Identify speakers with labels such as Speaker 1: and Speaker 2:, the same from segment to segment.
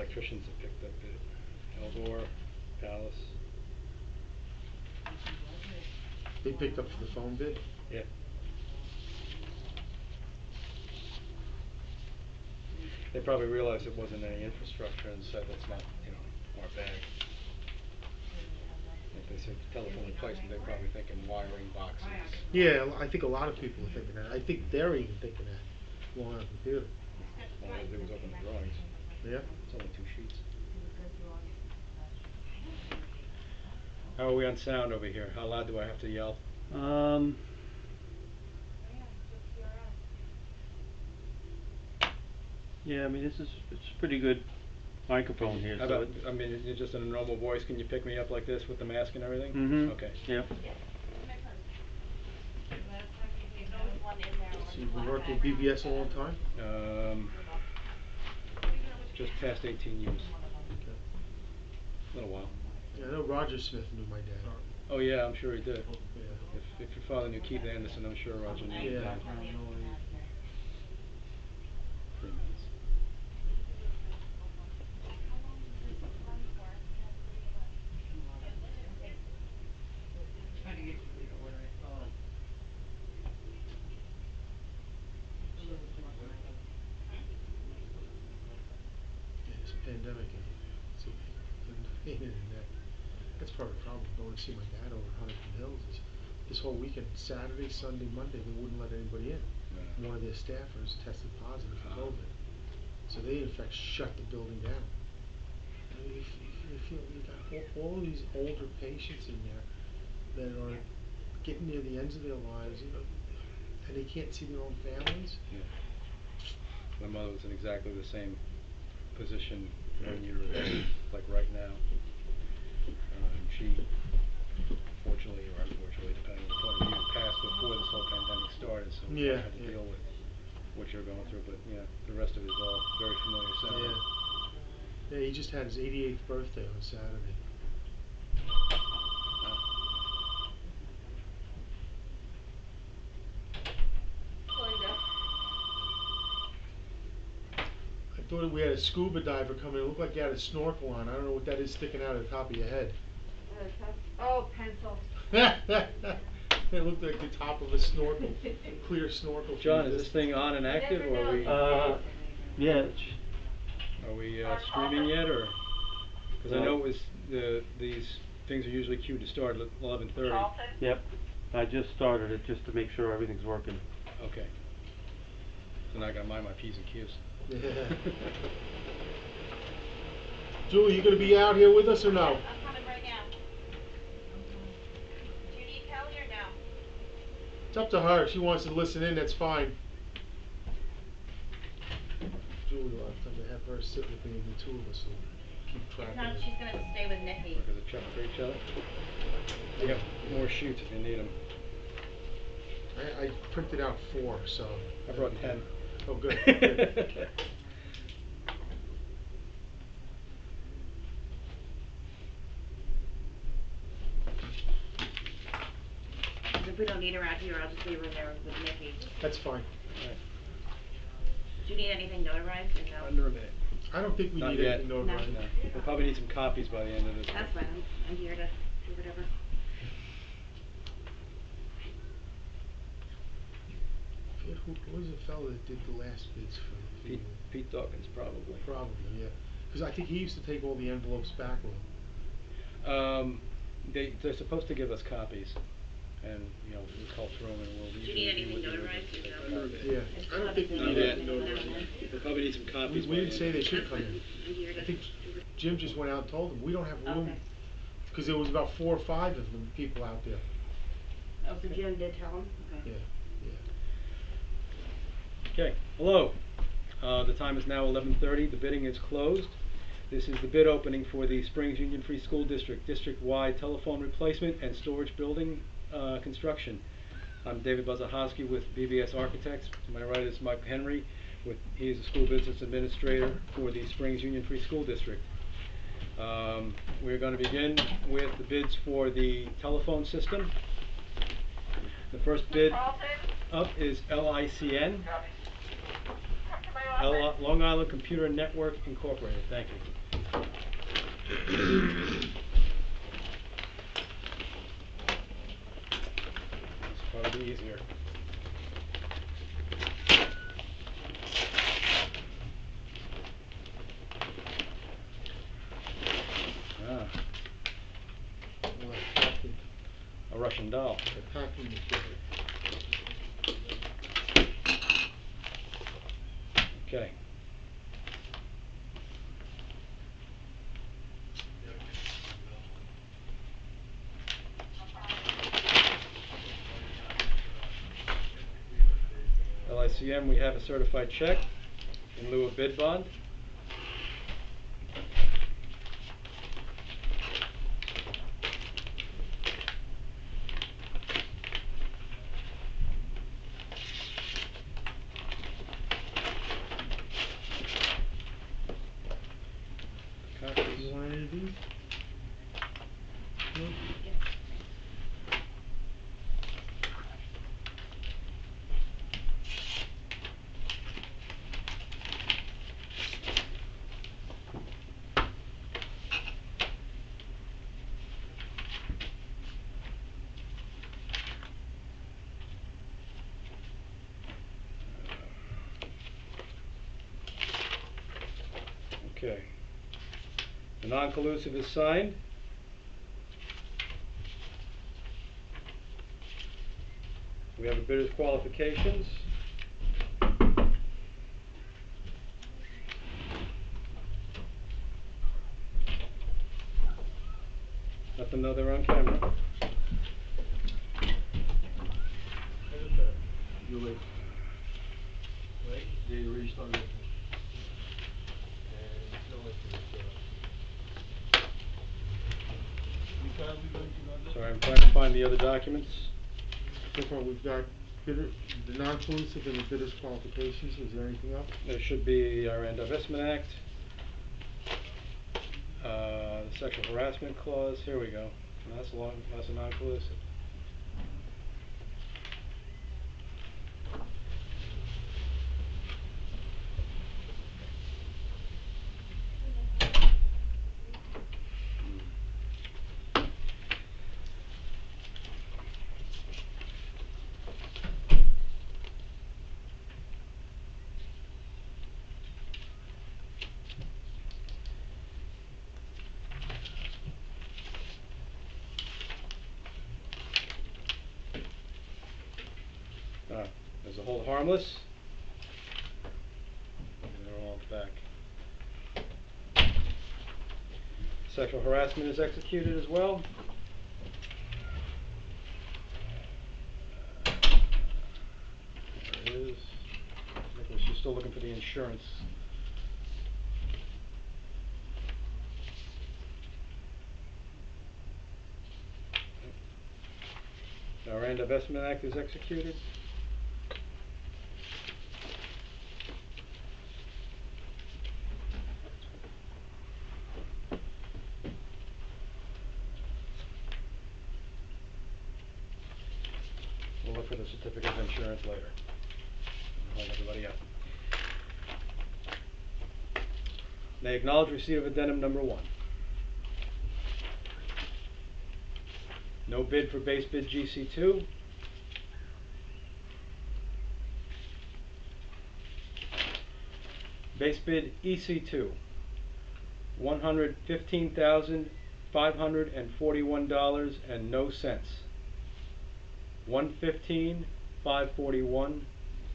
Speaker 1: electricians that picked up bid. Eldor, Palace.
Speaker 2: They picked up for the phone bid?
Speaker 1: Yeah. They probably realized it wasn't any infrastructure and said that's not, our bag. If they said telephone replacement, they're probably thinking wiring boxes.
Speaker 2: Yeah, I think a lot of people are thinking that. I think they're even thinking that. Long on a computer.
Speaker 1: All I had to do was open the drawings.
Speaker 2: Yeah.
Speaker 1: It's only 2 sheets. How are we on sound over here? How loud do I have to yell?
Speaker 3: Yeah, I mean it's a pretty good microphone here.
Speaker 1: How about, you're just in a normal voice, can you pick me up like this with the mask and everything?
Speaker 3: Mm-hmm.
Speaker 1: Okay.
Speaker 3: Yep.
Speaker 2: So you've been working with BBS a long time?
Speaker 1: Just past 18 years.
Speaker 2: Okay.
Speaker 1: A little while.
Speaker 2: Yeah, I know Roger Smith knew my dad.
Speaker 1: Oh yeah, I'm sure he did.
Speaker 2: Yeah.
Speaker 1: If your father knew Keith Anderson, I'm sure Roger knew your dad. 3 minutes.
Speaker 4: Trying to get you to the order, I saw.
Speaker 2: Yeah, it's a pandemic and it's a pain in the neck. That's part of the problem going to see my dad over at Huntington Hills is this whole weekend, Saturday, Sunday, Monday, they wouldn't let anybody in.
Speaker 1: Yeah.
Speaker 2: One of their staffers tested positive for COVID. So they in fact shut the building down. I mean, you feel you got all of these older patients in there that are getting near the ends of their lives, and they can't see their own families.
Speaker 1: Yeah. My mother was in exactly the same position when you were like right now. She, fortunately or unfortunately, depending on the point of view, passed before this whole pandemic started, so we had to deal with what you're going through. But yeah, the rest of it is all very familiar sounding.
Speaker 2: Yeah, he just had his 88th birthday on Saturday. I thought we had a scuba diver come in. It looked like you had a snorkel on. I don't know what that is sticking out of the top of your head.
Speaker 5: Oh, pencil.
Speaker 2: It looked like the top of a snorkel, clear snorkel.
Speaker 1: John, is this thing on and active, or are we?
Speaker 3: Yeah.
Speaker 1: Are we streaming yet, or? Because I know it was these things are usually queued to start at 11:30.
Speaker 3: Yep. I just started it just to make sure everything's working.
Speaker 1: Okay. So now I gotta mind my P's and Q's.
Speaker 2: Yeah. Julie, you gonna be out here with us or no?
Speaker 6: I'm coming right now. Do you need Kelly or no?
Speaker 2: It's up to her. If she wants to listen in, that's fine. Julie will have to have her sit with me and the two of us will keep track
Speaker 6: If not,
Speaker 2: of it.
Speaker 6: she's gonna stay with Nikki.
Speaker 1: Work as a check for each other. I got more sheets if you need them.
Speaker 2: I printed out 4, so.
Speaker 1: I brought 10.
Speaker 2: Oh, good. Good.
Speaker 6: If we don't need her out here, I'll just leave her there with Nikki.
Speaker 2: That's fine.
Speaker 1: Right.
Speaker 6: Do you need anything notarized or no?
Speaker 1: Under a minute.
Speaker 2: I don't think we
Speaker 1: Not
Speaker 2: need
Speaker 1: yet.
Speaker 2: anything notarized.
Speaker 1: No. We'll probably need some copies by the end of this.
Speaker 6: That's fine. I'm here to do whatever.
Speaker 2: Who was the fellow that did the last bids for the
Speaker 1: Pete Dawkins, probably.
Speaker 2: Probably, yeah. Because I think he used to take all the envelopes back with him.
Speaker 1: They're supposed to give us copies, and we call through them and we'll.
Speaker 6: Do you need anything notarized or no?
Speaker 2: Yeah. I don't think we need anything notarized.
Speaker 1: We'll probably need some copies.
Speaker 2: We didn't say they should come in.
Speaker 6: I'm here to
Speaker 2: I think Jim just went out and told them we don't have room
Speaker 6: Okay.
Speaker 2: because there was about 4 or 5 of them people out there.
Speaker 6: Oh, so Jim did tell him? Okay.
Speaker 2: Yeah.
Speaker 1: Okay, hello. The time is now 11:30. The bidding is closed. This is the bid opening for the Springs Union Free School District district-wide telephone replacement and storage building construction. I'm David Buzahowski with BBS Architects. To my right is Mike Henry. He is the school business administrator for the Springs Union Free School District. We're going to begin with the bids for the telephone system. The first bid up is LICN. Long Island Computer Network Incorporated, thank you. This will probably be easier. Ah,
Speaker 2: Well, packing,
Speaker 1: a Russian doll.
Speaker 2: the packing material.
Speaker 1: Okay. LICM, we have a certified check in lieu of bid bond.
Speaker 2: You want any of these? No?
Speaker 6: Yes, thanks.
Speaker 1: Okay. The non-collusive is signed. We have a bidder's qualifications. Let them know they're on camera.
Speaker 2: You wait.
Speaker 4: Right, they restarted. And it's not like we can't be going to another.
Speaker 1: Sorry, I'm trying to find the other documents.
Speaker 2: So far, we've got bidder, the non-collusive and the bidder's qualifications. Is there anything else?
Speaker 1: There should be our Anti-Investment Act, the sexual harassment clause. Here we go. And that's a non-collusive. There's a hold harmless. And they're all at the back. Sexual harassment is executed as well. There it is. Nicholas, you're still looking for the insurance. Our Anti-Investment Act is executed. We'll look for the certificate of insurance later. Hold everybody up. May acknowledge receipt of addendum number 1. No bid for base bid GC2. Base bid EC2. $115,541 and no cents. 115,541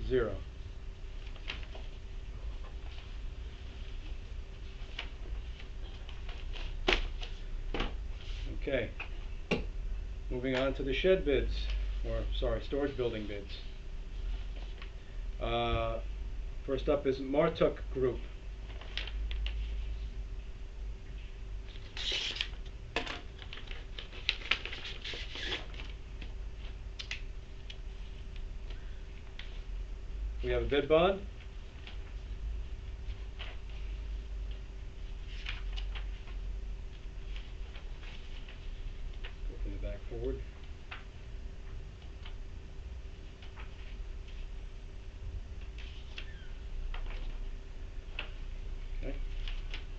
Speaker 1: 0. Okay. Moving on to the shed bids, or sorry, storage building bids. First up is Martuk Group. We have a bid bond. Go from the back forward.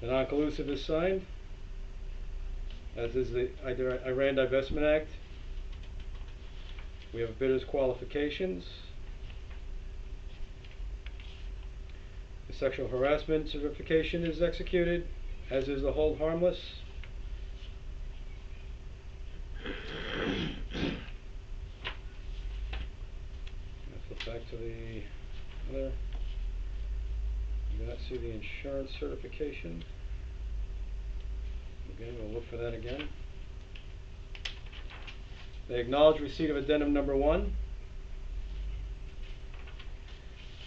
Speaker 1: The non-collusive is signed, as is the Iran Divestment Act. We have bidder's qualifications. The sexual harassment certification is executed, as is the hold harmless. Let's flip back to the other. You do not see the insurance certification. Okay, we'll look for that again. They acknowledge receipt of addendum number 1.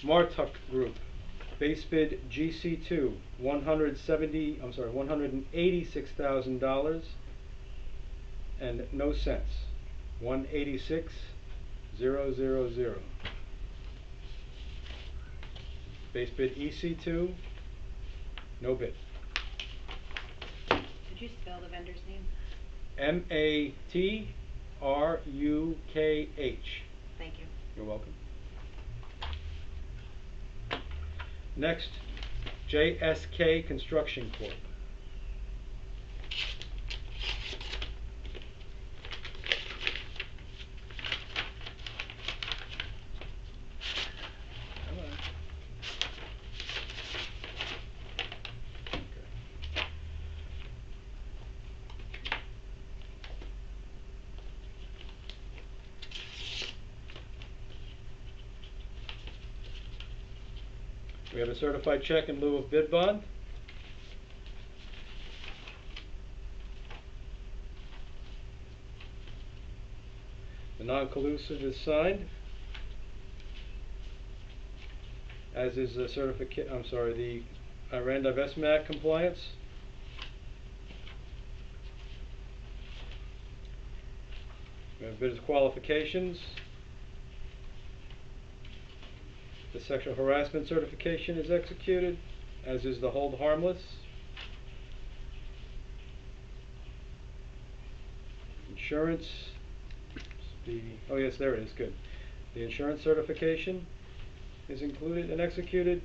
Speaker 1: Martuck Group, base bid GC2, $186,000 and no cents. 186,000. Base bid EC2, no bid.
Speaker 6: Could you spell the vendor's name?
Speaker 1: MATRUKH.
Speaker 6: Thank you.
Speaker 1: You're welcome. Next, JSK Construction Corp. Come on. Okay. We have a certified check in lieu of bid bond. The non-collusive is signed, as is the the Iran Divestment Act compliance. We have bidder's qualifications. The sexual harassment certification is executed, as is the hold harmless. Insurance, oh yes, there it is, good. The insurance certification is included and executed.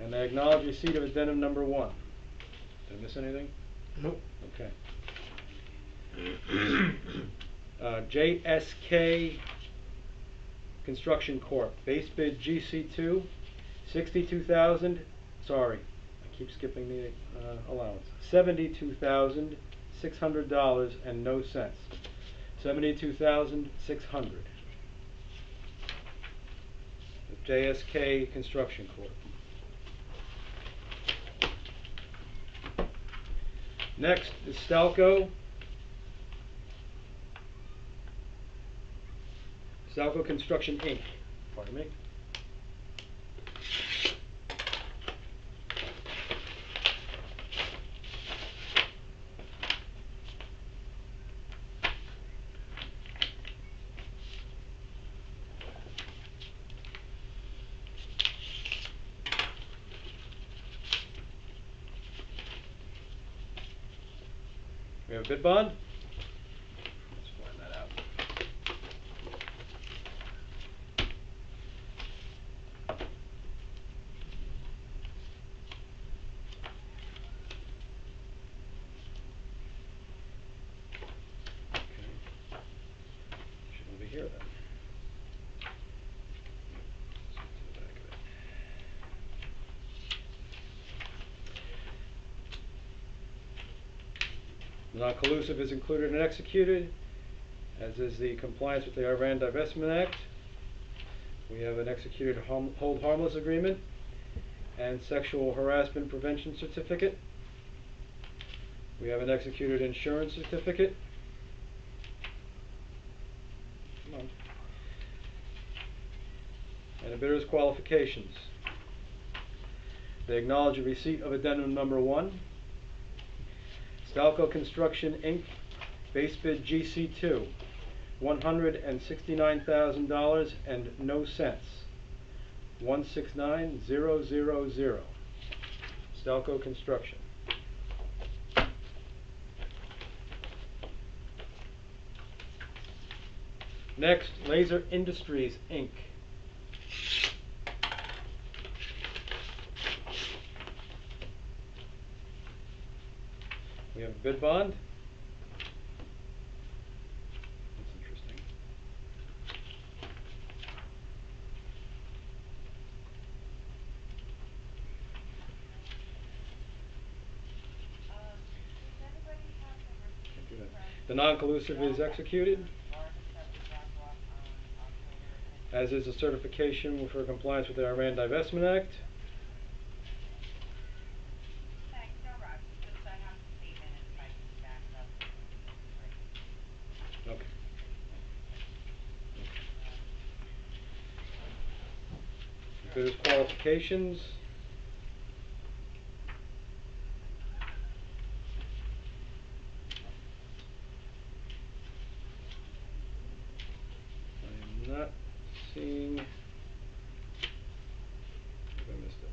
Speaker 1: And they acknowledge receipt of addendum number 1. Did I miss anything?
Speaker 2: Nope.
Speaker 1: Okay. JSK Construction Corp. Base bid GC2, $62,000. Sorry, I keep skipping the allowance. $72,600 and no cents. $72,600. JSK Construction Corp. Next is Stalco. Stalco Construction Inc. Pardon me. We have a bid bond. Let's find that out. Okay. Shouldn't be here then. Let's get to the back of it. The non-collusive is included and executed, as is the compliance with the Iran Divestment Act. We have an executed hold harmless agreement and sexual harassment prevention certificate. We have an executed insurance certificate. Come on. And a bidder's qualifications. They acknowledge a receipt of addendum number 1. Stalco Construction Inc. Base bid GC2, $169,000 and no cents. 169,000. Stalco Construction. Next, Laser Industries Inc. We have a bid bond. That's interesting. Can't do that. The non-collusive is executed, as is a certification for compliance with the Iran Divestment Act. Okay. Bidders' qualifications. I am not seeing. Maybe I missed it.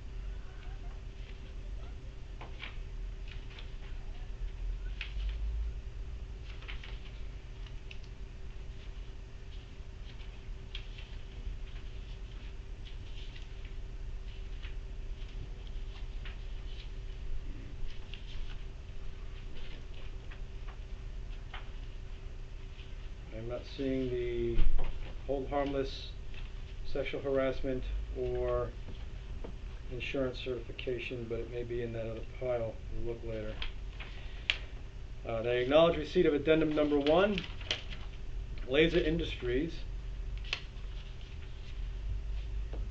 Speaker 1: I'm not seeing the hold harmless sexual harassment or insurance certification, but it may be in that other pile. We'll look later. They acknowledge receipt of addendum number 1, Laser Industries,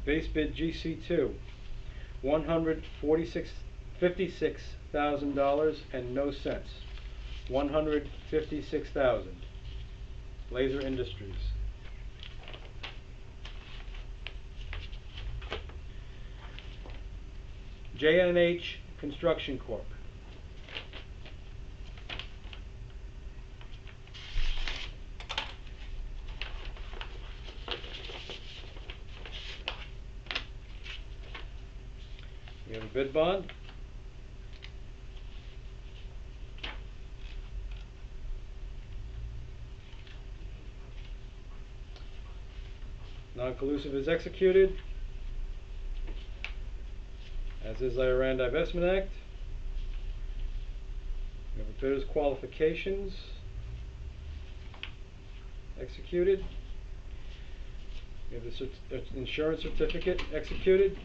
Speaker 1: base bid GC2, $156,000 and no cents. $156,000. Laser Industries. J&H Construction Corp. We have a bid bond. Non-collusive is executed, as is the Iran Divestment Act. We have a bidder's qualifications executed. We have the insurance certificate executed.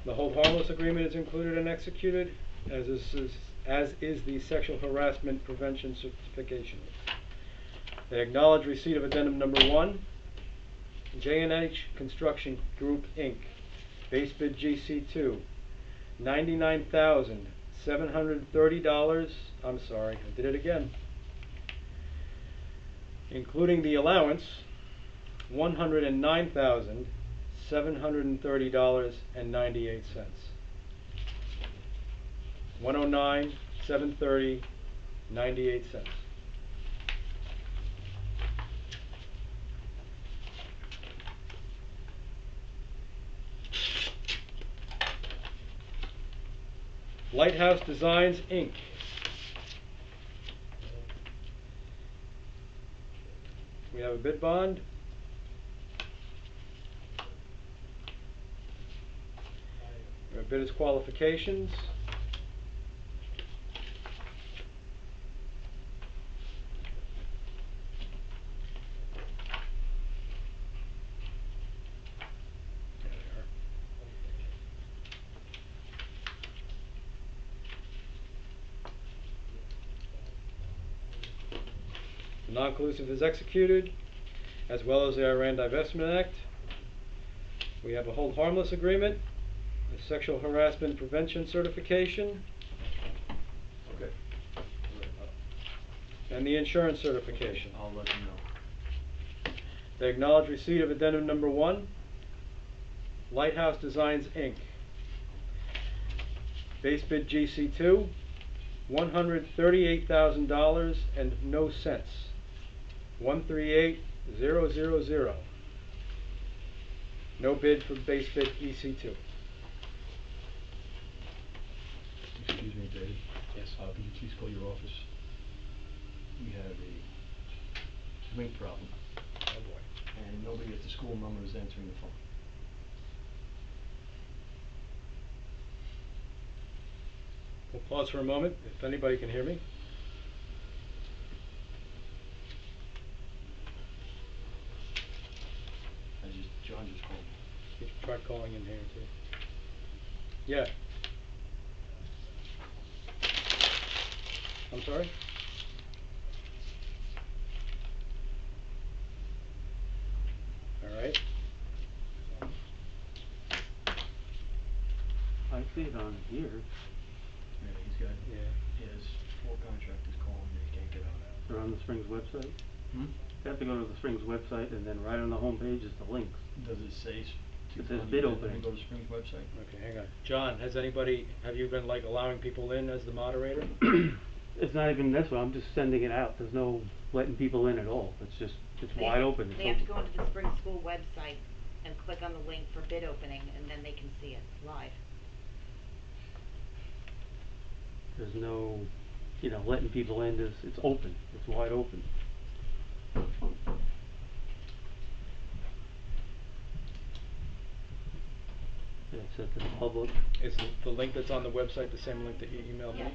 Speaker 1: The hold harmless agreement is included and executed, as is the sexual harassment prevention certification. They acknowledge receipt of addendum number 1, J&H Construction Group Inc., base bid GC2, $99,730. I'm sorry, I did it again. Including the allowance, $109,730.98. $109,730.98. Lighthouse Designs Inc. We have a bid bond. We have bidder's qualifications. There they are. The non-collusive is executed, as well as the Iran Divestment Act. We have a hold harmless agreement, a sexual harassment prevention certification,
Speaker 4: Okay.
Speaker 1: and the insurance certification.
Speaker 4: I'll let you know.
Speaker 1: They acknowledge receipt of addendum number 1, Lighthouse Designs Inc., base bid GC2, $138,000 and no cents. 138,000. No bid for base bid EC2.
Speaker 4: Excuse me, David.
Speaker 2: Yes.
Speaker 4: Could you please call your office? We have a link problem,
Speaker 1: Oh boy.
Speaker 4: and nobody at the school number is answering the phone.
Speaker 1: We'll pause for a moment, if anybody can hear me.
Speaker 4: John just called me.
Speaker 1: You tried calling in here too. Yeah. I'm sorry? All right.
Speaker 3: I see it on here.
Speaker 4: Yeah, he's got,
Speaker 1: Yeah.
Speaker 4: he has 4 contractors calling and he can't get out.
Speaker 3: They're on the Springs website.
Speaker 4: Hmm?
Speaker 3: You have to go to the Springs website, and then right on the home page is the links.
Speaker 4: Does it say?
Speaker 3: It says bid
Speaker 4: Let
Speaker 3: opening.
Speaker 4: me go to Springs website.
Speaker 1: Okay, hang on. John, have you been like allowing people in as the moderator?
Speaker 3: It's not even this one, I'm just sending it out. There's no letting people in at all. It's
Speaker 6: They-
Speaker 3: wide open. It's
Speaker 6: They have to go
Speaker 3: open.
Speaker 6: onto the Spring School website and click on the link for bid opening, and then they can see it live.
Speaker 3: There's no, letting people in. It's open. It's wide open. And it's set to the public.
Speaker 1: Is the link that's on the website the same link that you emailed me?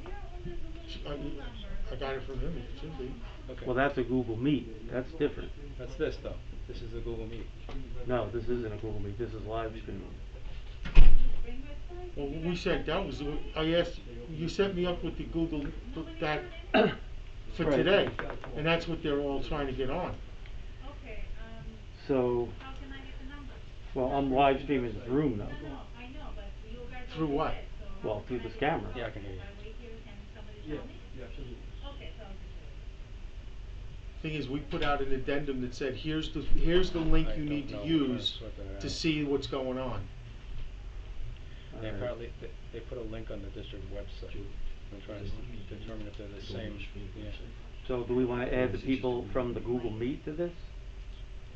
Speaker 2: I got it from him, it should be.
Speaker 1: Okay.
Speaker 3: Well, that's a Google Meet. That's different.
Speaker 1: That's this though. This is the Google Meet.
Speaker 3: No, this isn't a Google Meet. This is live streaming.
Speaker 2: Well, what we said, that was, I asked, you set me up with the Google, that, for
Speaker 3: Right.
Speaker 2: today, and that's what they're all trying to get on.
Speaker 7: Okay,
Speaker 3: So,
Speaker 7: how can I get the number?
Speaker 3: well, I'm live streaming the room though.
Speaker 7: No, I know, but you guys
Speaker 2: Through
Speaker 7: already
Speaker 2: what?
Speaker 7: did, so how
Speaker 3: Well,
Speaker 7: can
Speaker 3: through
Speaker 7: I
Speaker 3: this
Speaker 7: get the
Speaker 3: camera.
Speaker 7: number?
Speaker 1: Yeah, I can hear you.
Speaker 7: If I wait here, can somebody
Speaker 4: Yeah,
Speaker 7: tell me?
Speaker 4: absolutely.
Speaker 7: Okay, so I'll just wait.
Speaker 2: Thing is, we put out an addendum that said, here's the link
Speaker 1: I
Speaker 2: you
Speaker 1: don't
Speaker 2: need
Speaker 1: know.
Speaker 2: to
Speaker 1: We're gonna
Speaker 2: use
Speaker 1: sort that
Speaker 2: to
Speaker 1: out.
Speaker 2: see what's going on.
Speaker 1: They
Speaker 3: Alright.
Speaker 1: apparently, they put a link on the district website. I'm trying to determine if they're the same. Yeah.
Speaker 3: So do we want to add the people from the Google Meet to this?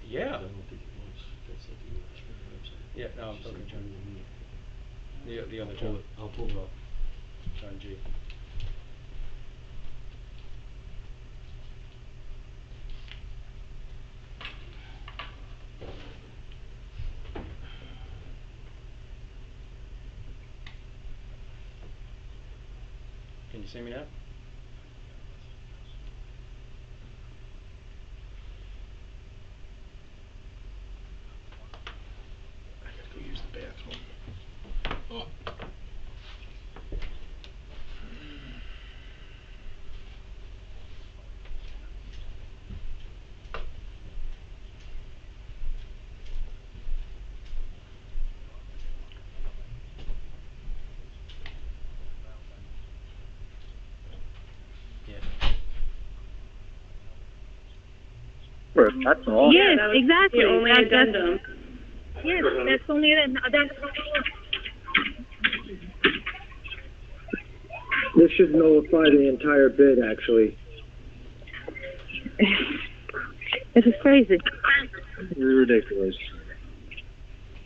Speaker 1: Yeah. Yeah, no, I'm talking John. The other John.
Speaker 4: I'll pull it up.
Speaker 1: John G. Can you see me now?
Speaker 2: I gotta go use the bathroom. Oh.
Speaker 8: That's all.
Speaker 9: Yes, exactly.
Speaker 5: the only
Speaker 9: That's-
Speaker 5: addendum.
Speaker 9: Yes, that's only that's
Speaker 8: This should nullify the entire bid, actually.
Speaker 9: This is crazy.
Speaker 8: Ridiculous.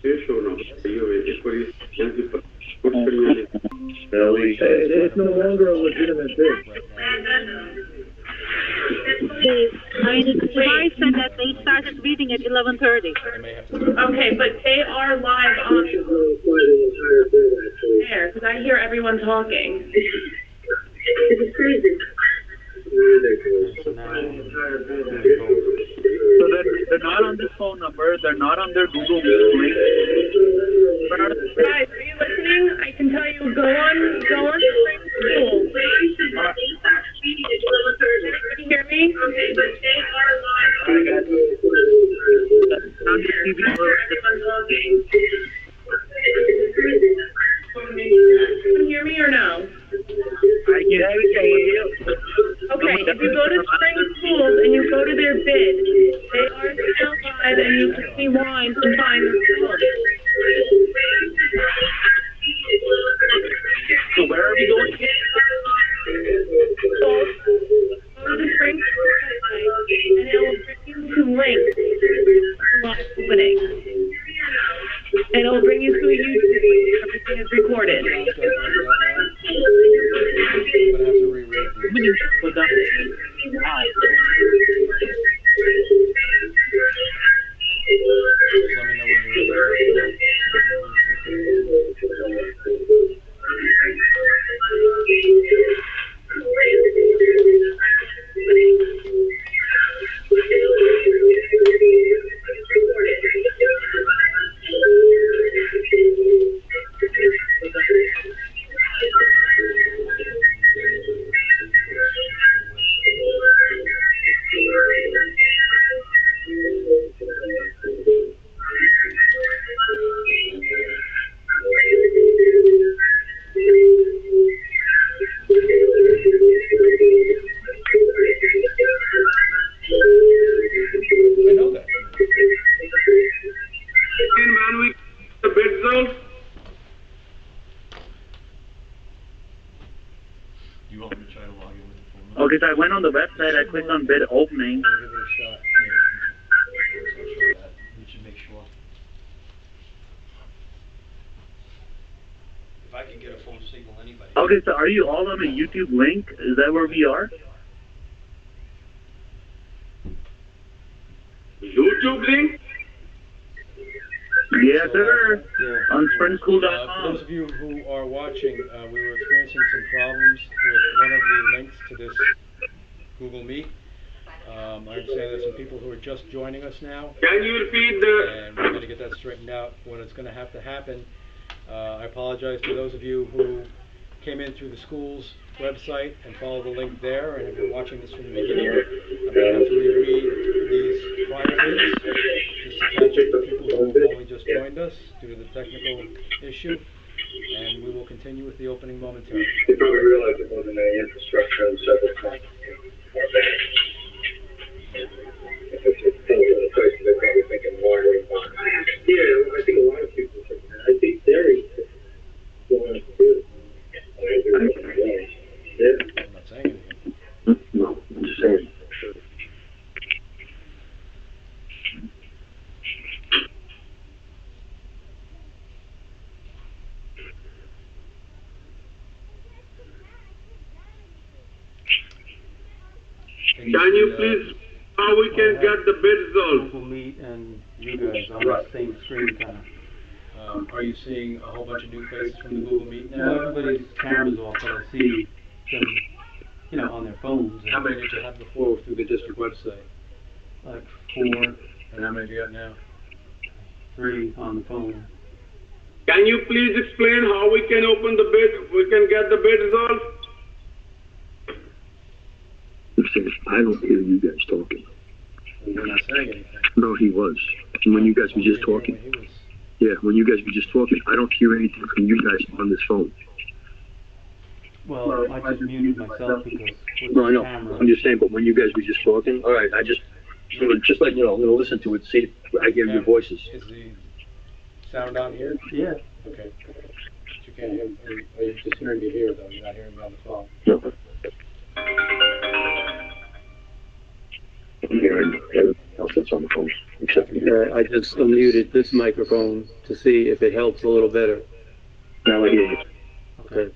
Speaker 8: It's no longer a legitimate bid.
Speaker 9: The guy said that they started reading at 11:30.
Speaker 1: I may have to.
Speaker 5: Okay, but they are live on there, because I hear everyone talking.
Speaker 3: So now,
Speaker 8: So they're not on this phone number, they're not on their Google Meet link.
Speaker 5: Guys, are you listening? I can tell you, go on Spring School. Can you hear me?
Speaker 8: On the TV.
Speaker 5: Can you hear me or no?
Speaker 8: I can hear you.
Speaker 5: Okay, if you go to Spring Schools and you go to their bid, they are still live and you can rewind to find the school.
Speaker 8: So where are we going again?
Speaker 5: Go to the Spring Schools website and it will bring you to links to live opening. And it will bring you to a YouTube where everything is recorded.
Speaker 1: I'm gonna have to reread these.
Speaker 8: But that, wow.
Speaker 1: Just let me know when you're ready.
Speaker 8: because I went on the website, I clicked on bid opening.
Speaker 1: We'll give it a shot.
Speaker 4: You should make sure.
Speaker 10: If I can get a phone signal, anybody.
Speaker 8: Okay, so are you all on a YouTube link? Is that where we are?
Speaker 10: YouTube link?
Speaker 8: Yes, sir.
Speaker 3: Yeah.
Speaker 8: On
Speaker 1: For
Speaker 8: SpringSchool.com.
Speaker 1: those of you who are watching, we were experiencing some problems with one of the links to this Google Meet. I understand there's some people who are just joining us now,
Speaker 10: Can you repeat the?
Speaker 1: and we're going to get that straightened out when it's going to have to happen. I apologize to those of you who came in through the school's website and followed the link there, and if you're watching this from the beginning, I'm going to have to reread these prior bids just to catch up with people who have only just joined us due to the technical issue, and we will continue with the opening momentarily.
Speaker 11: They probably realized it wasn't any infrastructure in several times. If it's things in the place, they're probably thinking wiring. Yeah, I think a lot of people think that. I think Derry going to do it. Yeah.
Speaker 1: I'm not saying anything.
Speaker 11: No, I'm just saying.
Speaker 1: Can
Speaker 10: you please, how we can get the bid results?
Speaker 3: Google Meet and you guys on the same screen kind of.
Speaker 1: Are you seeing a whole bunch of new faces from the Google Meet
Speaker 3: Now
Speaker 1: now?
Speaker 3: everybody's camera's off, but I see them, you know, on their phones.
Speaker 1: How many did you have before through the district website?
Speaker 3: Like 4,
Speaker 1: And how many do you got now?
Speaker 3: 3 on the phone.
Speaker 10: Can you please explain how we can open the bid, we can get the bid results?
Speaker 11: I don't hear you guys talking.
Speaker 1: We're not saying anything.
Speaker 11: No, he was. When you guys were just talking.
Speaker 1: He was.
Speaker 11: Yeah, when you guys were just talking, I don't hear anything from you guys on this phone.
Speaker 3: Well, I just muted myself because with
Speaker 11: No, I
Speaker 3: the
Speaker 11: know.
Speaker 3: camera.
Speaker 11: I'm just saying, but when you guys were just talking, all right, I just like, you know, I'm gonna listen to it, see if I hear your voices.
Speaker 1: Is the sound on here?
Speaker 3: Yeah.
Speaker 1: Okay. But you can't hear, or you're just hearing me here though, you're not hearing me on the phone.
Speaker 11: No. I'm hearing everything else that's on the phone, except for you.
Speaker 12: I just unmuted this microphone to see if it helps a little better.
Speaker 11: Now I hear you.
Speaker 12: Okay.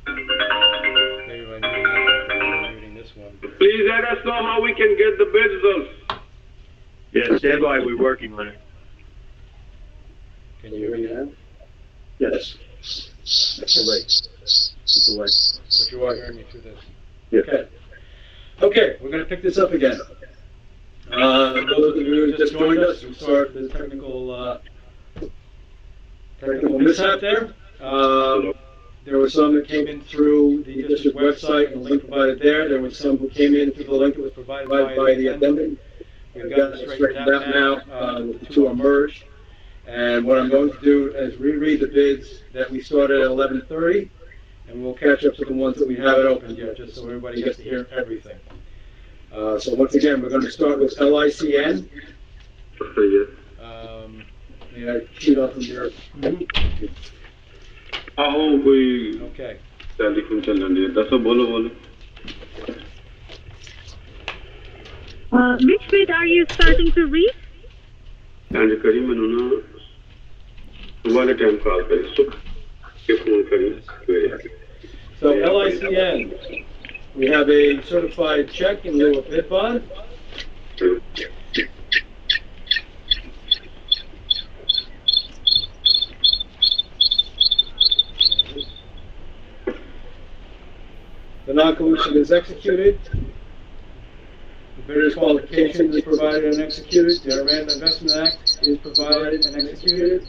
Speaker 1: Maybe when you're muting this one.
Speaker 10: Please let us know how we can get the bid results.
Speaker 11: Yeah, stand by, we're working on it.
Speaker 1: Can you hear me now?
Speaker 11: Yes. It's a late. It's a late.
Speaker 1: But you are hearing me through this.
Speaker 11: Yeah.
Speaker 1: Okay. Okay, we're going to pick this up again. Those of you who just joined us, we start the technical mishap there. There were some that came in through the district website and the link provided there. There were some who came in through the link that was provided by the attendant. We've got this straightened out now. The two are merged. And what I'm going to do is reread the bids that we started at 11:30, and we'll catch up to the ones that we haven't opened yet, just so everybody gets to hear everything. So once again, we're going to start with LICN. May I cheat off from your...
Speaker 10: आओ कोई
Speaker 1: Okay.
Speaker 10: Telephone चल रही है दसो बोलो बोलो
Speaker 9: Which bid are you starting to read?
Speaker 10: And करी मैंने ना तुम्हारे टाइम कॉल करी सुख के फोन करी
Speaker 1: So LICN, we have a certified check in lieu of bid bond. The non-collusion is executed. The bidder's qualification is provided and executed. The Iran Investment Act is provided and executed.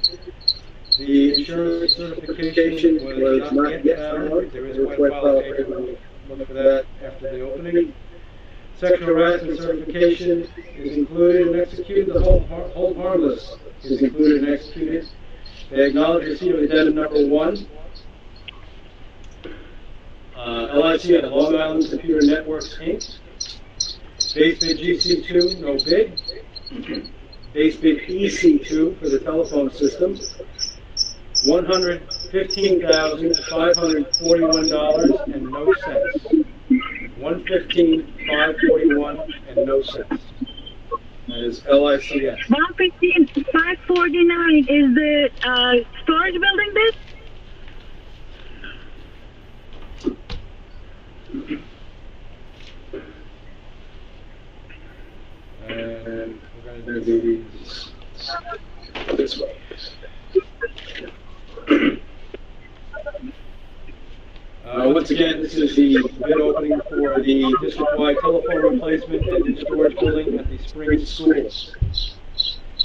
Speaker 1: The insurance certification was not yet found. There is quite a file of paper. We'll look for that after the opening. Sexual harassment certification is included and executed. The hold harmless is included and executed. They acknowledge receipt of addendum number 1. LIC at Long Island Computer Networks, Inc. Base bid GC2, no bid. Base bid EC2 for the telephone system. $115,541 and no cents. 115,541 and no cents. That is LICS.
Speaker 9: 115,549 is the storage building bid?
Speaker 1: And we're going to do these this way. Once again, this is the bid opening for the district-wide telephone replacement and the storage building at the Spring Schools.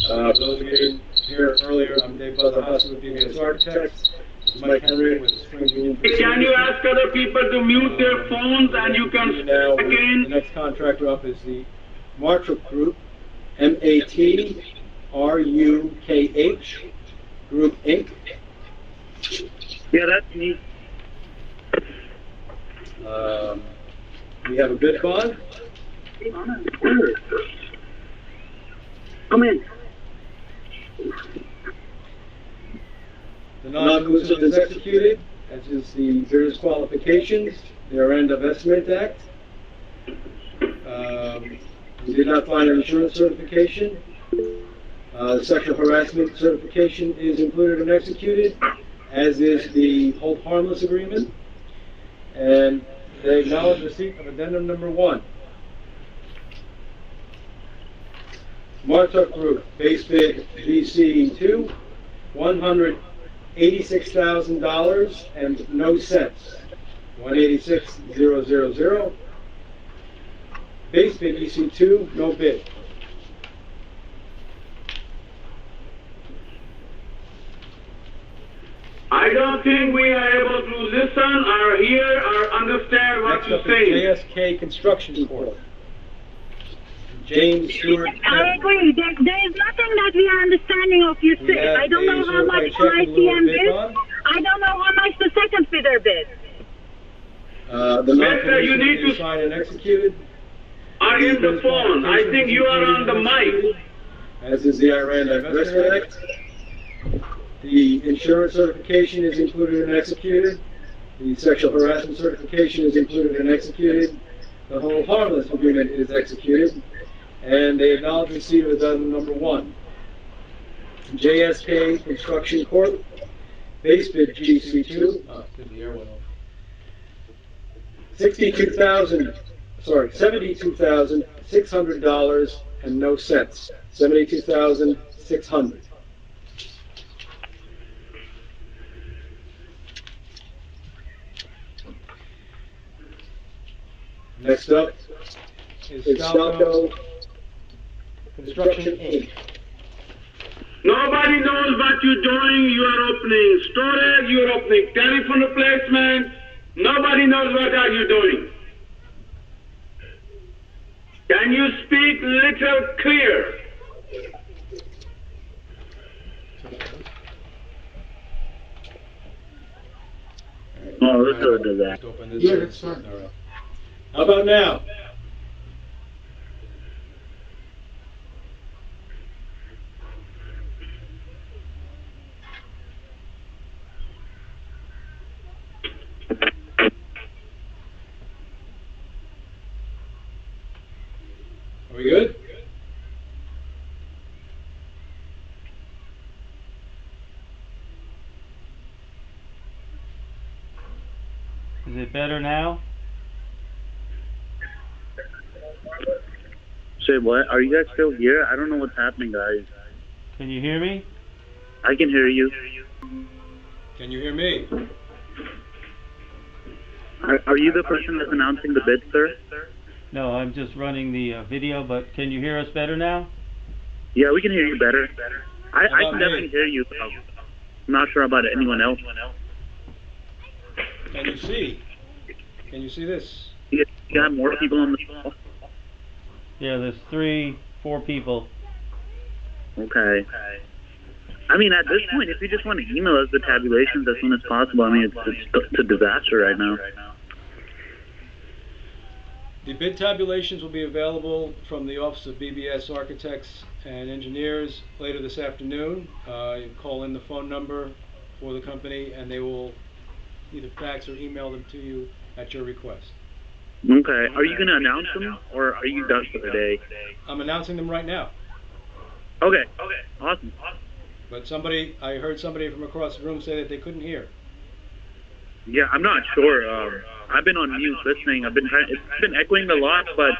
Speaker 1: For those of you here earlier, I'm Dave Buzzahouse with BBS Architects. This is Mike Henry with the Spring Union.
Speaker 8: Can you ask other people to mute their phones and you can
Speaker 1: now,
Speaker 8: again?
Speaker 1: the next contractor up is the Martruk Group, MATRUKH Group Inc.
Speaker 8: Yeah, that's me.
Speaker 1: We have a bid bond.
Speaker 8: Come in.
Speaker 1: The non-conclusive is executed, as is the various qualifications, their end of Estimate Act. We did not find an insurance certification. The sexual harassment certification is included and executed, as is the hold harmless agreement. And they acknowledge receipt of addendum number 1. Martuk Group, base bid BC2, $186,000 and no cents. 186,000. Base bid EC2, no bid.
Speaker 8: I don't think we are able to listen or hear or understand what
Speaker 1: Next
Speaker 8: you're
Speaker 1: up
Speaker 8: saying.
Speaker 1: is JSK Construction Corp. James Stewart.
Speaker 9: I agree. There is nothing that we are understanding of you say. I don't know how much ICM bid. I don't know how much the second bidder bid.
Speaker 1: The
Speaker 8: Mister, you need
Speaker 1: non-completion is
Speaker 8: to
Speaker 1: signed and executed.
Speaker 8: are in the phone. I think you are on the mic.
Speaker 1: As is the Iran Divestment Act. The insurance certification is included and executed. The sexual harassment certification is included and executed. The hold harmless agreement is executed. And they acknowledge receipt of addendum number 1. JSK Construction Corp. Base bid GC2. The air went off. $72,600 and no cents. 72,600. Next up is Stalco Construction Inc.
Speaker 8: Nobody knows what you're doing. You are opening storage, you are opening telephone replacement. Nobody knows what are you doing. Can you speak little clear?
Speaker 1: Oh, let's go to that.
Speaker 2: Yeah, that's fine.
Speaker 1: All right. How about now? Are we good?
Speaker 3: Is it better now?
Speaker 13: Say what? Are you guys still here? I don't know what's happening, guys.
Speaker 3: Can you hear me?
Speaker 13: I can hear you.
Speaker 1: Can you hear me?
Speaker 13: Are you the person that's announcing the bid, sir?
Speaker 3: No, I'm just running the video, but can you hear us better now?
Speaker 13: Yeah, we can hear you better. I
Speaker 1: about
Speaker 13: can definitely
Speaker 1: me?
Speaker 13: hear you. I'm not sure about anyone else.
Speaker 1: Can you see? Can you see this?
Speaker 13: You got more people on the call?
Speaker 3: Yeah, there's 4 people.
Speaker 13: Okay. I mean, at this point, if you just want to email us the tabulations as soon as possible, I mean, it's a disaster right now.
Speaker 1: The bid tabulations will be available from the Office of BBS Architects and Engineers later this afternoon. You call in the phone number for the company and they will either fax or email them to you at your request.
Speaker 13: Okay. Are you gonna announce them, or are you done for the day?
Speaker 1: I'm announcing them right now.
Speaker 13: Okay. Awesome.
Speaker 1: But I heard somebody from across the room say that they couldn't hear.
Speaker 13: Yeah, I'm not sure. I've been on mute listening. It's been echoing a lot, but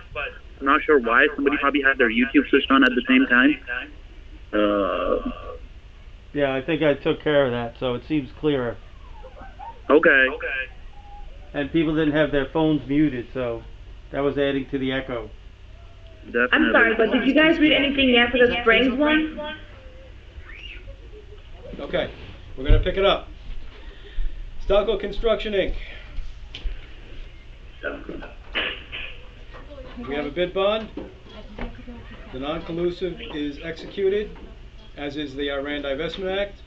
Speaker 13: I'm not sure why. Somebody probably had their YouTube switched on at the same time.
Speaker 3: Yeah, I think I took care of that, so it seems clearer.
Speaker 13: Okay.
Speaker 3: And people didn't have their phones muted, so that was adding to the echo.
Speaker 13: Definitely.
Speaker 5: I'm sorry, but did you guys read anything yet for the Springs one?
Speaker 1: Okay, we're going to pick it up. Stalco Construction, Inc. We have a bid bond. The non-collusive is executed, as is the Iran Divestment Act.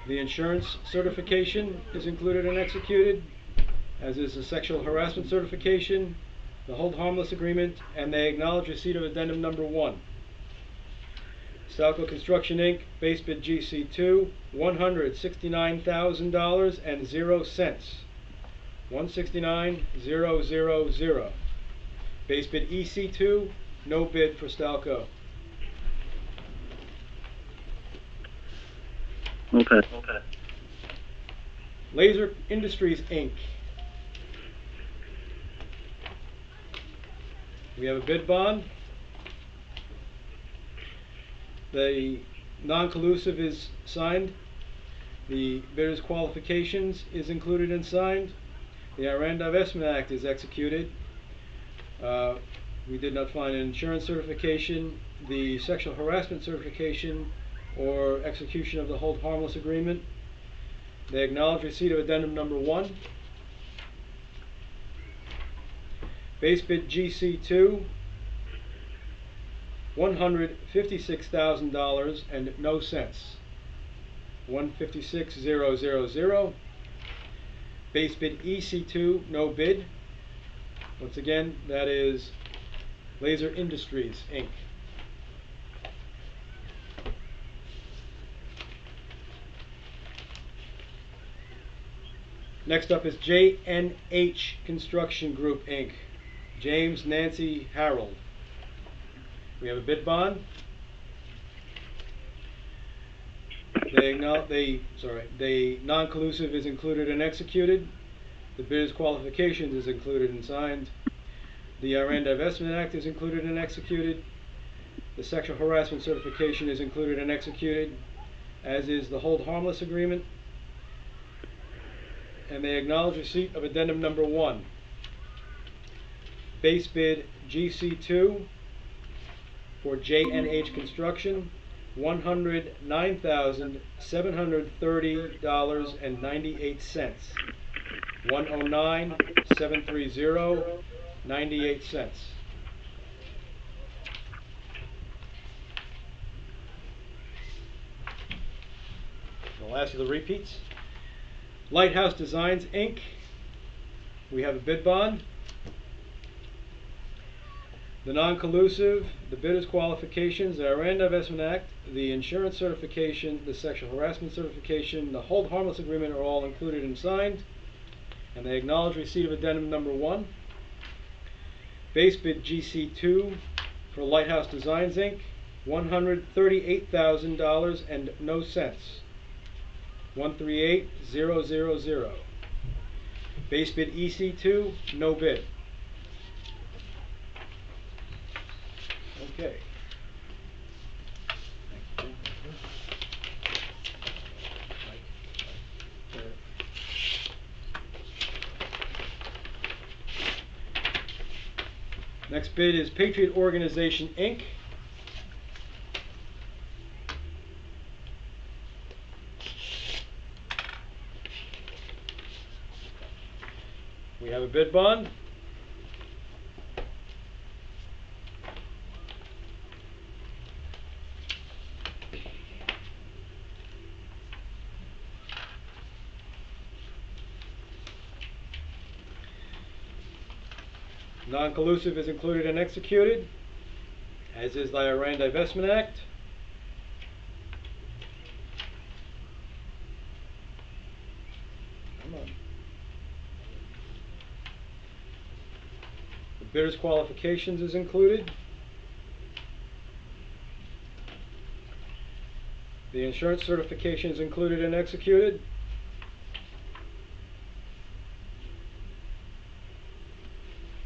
Speaker 1: The insurance certification is included and executed, as is the sexual harassment certification, the hold harmless agreement, and they acknowledge receipt of addendum number 1. Stalco Construction Inc., base bid GC2, $169,000.00. $169,000. Base bid EC2, no bid for Stalco.
Speaker 13: Okay.
Speaker 1: Laser Industries Inc. We have a bid bond. The non-collusive is signed. The bidder's qualifications is included and signed. The Iran Divestment Act is executed. We did not find an insurance certification, the sexual harassment certification, or execution of the hold harmless agreement. They acknowledge receipt of addendum number 1. Base bid GC2, $156,000 and no cents. $156,000. Base bid EC2, no bid. Once again, that is Laser Industries Inc. Next up is J&H Construction Group Inc. James Nancy Harold. We have a bid bond. The non-collusive is included and executed. The bidder's qualifications is included and signed. The Iran Divestment Act is included and executed. The sexual harassment certification is included and executed, as is the hold harmless agreement. And they acknowledge receipt of addendum number 1. Base bid GC2 for J&H Construction, $109,730.98. $109,730.98. The last of the repeats. Lighthouse Designs Inc. We have a bid bond. The non-collusive, the bidder's qualifications, the Iran Divestment Act, the insurance certification, the sexual harassment certification, the hold harmless agreement are all included and signed. And they acknowledge receipt of addendum number 1. Base bid GC2 for Lighthouse Designs Inc. $138,000 and no cents. $138,000. Base bid EC2, no bid. Okay. Next bid is Patriot Organization Inc. We have a bid bond. Non-collusive is included and executed, as is the Iran Divestment Act. Come on. Bidder's qualifications is included. The insurance certification is included and executed.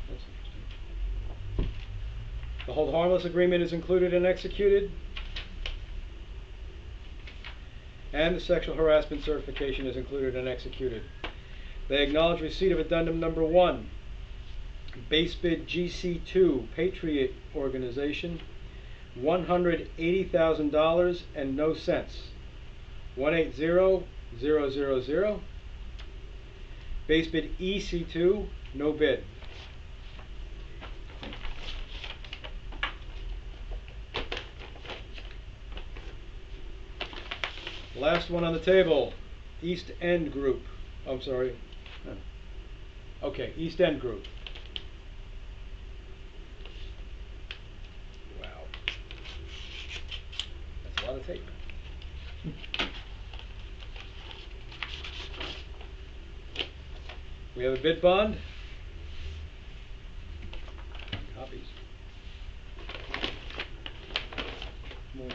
Speaker 1: That's interesting. The hold harmless agreement is included and executed. And the sexual harassment certification is included and executed. They acknowledge receipt of addendum number 1. Base bid GC2 Patriot Organization, $180,000 and no cents. 180,000. Base bid EC2, no bid. Last one on the table, East End Group. I'm sorry. Okay, East End Group. Wow. That's a lot of tape. We have a bid bond. Copies. More.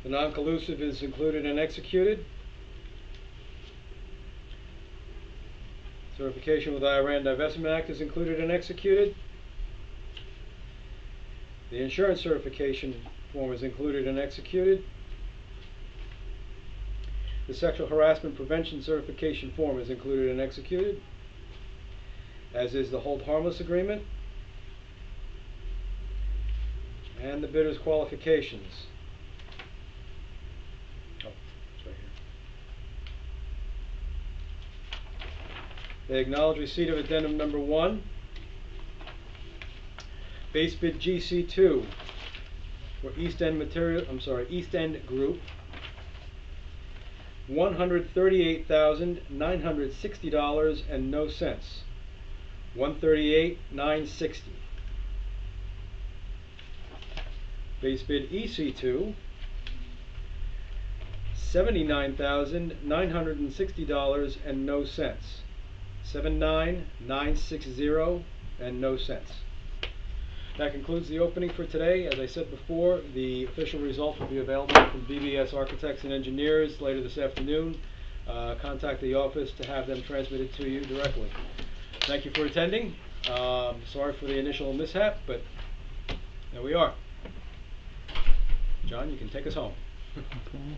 Speaker 1: The non-collusive is included and executed. Certification with Iran Divestment Act is included and executed. The insurance certification form is included and executed. The sexual harassment prevention certification form is included and executed, as is the hold harmless agreement and the bidder's qualifications. They acknowledge receipt of addendum number 1. Base bid GC2 for East End Group, $138,960 and no cents. 138,960. Base bid EC2, $79,960 and no cents. 79,960 and no cents. That concludes the opening for today. As I said before, the official results will be available from BBS Architects and Engineers later this afternoon. Contact the office to have them transmitted to you directly. Thank you for attending. Sorry for the initial mishap, but there we are. John, you can take us home.
Speaker 3: Okay.